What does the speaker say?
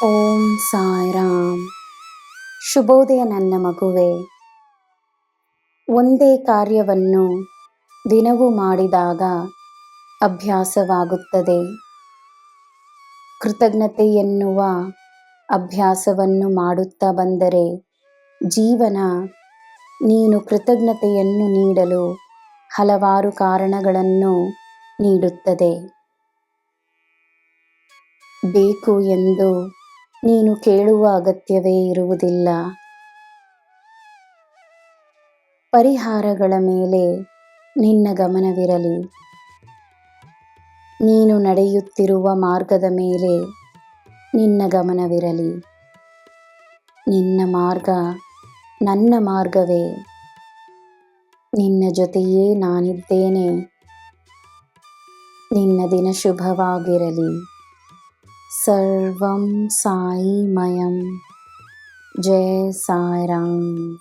ಓಂ ಸಾಯಿರಾಮ್. ಶುಭೋದಯ ನನ್ನ ಮಗುವೆ. ಒಂದೇ ಕಾರ್ಯವನ್ನು ದಿನವೂ ಮಾಡಿದಾಗ ಅಭ್ಯಾಸವಾಗುತ್ತದೆ. ಕೃತಜ್ಞತೆ ಎನ್ನುವ ಅಭ್ಯಾಸವನ್ನು ಮಾಡುತ್ತಾ ಬಂದರೆ ಜೀವನ ನೀನು ಕೃತಜ್ಞತೆಯನ್ನು ನೀಡಲು ಹಲವಾರು ಕಾರಣಗಳನ್ನು ನೀಡುತ್ತದೆ. ಬೇಕು ಎಂದು ನೀನು ಕೇಳುವ ಅಗತ್ಯವೇ ಇರುವುದಿಲ್ಲ. ಪರಿಹಾರಗಳ ಮೇಲೆ ನಿನ್ನ ಗಮನವಿರಲಿ. ನೀನು ನಡೆಯುತ್ತಿರುವ ಮಾರ್ಗದ ಮೇಲೆ ನಿನ್ನ ಗಮನವಿರಲಿ. ನಿನ್ನ ಮಾರ್ಗ ನನ್ನ ಮಾರ್ಗವೇ. ನಿನ್ನ ಜೊತೆಯೇ ನಾನಿದ್ದೇನೆ. ನಿನ್ನ ದಿನ ಶುಭವಾಗಿರಲಿ. ಸರ್ವಂ ಸಾಯಿಮಯಂ. ಜಯ ಸಾಯಿರಾಮ್.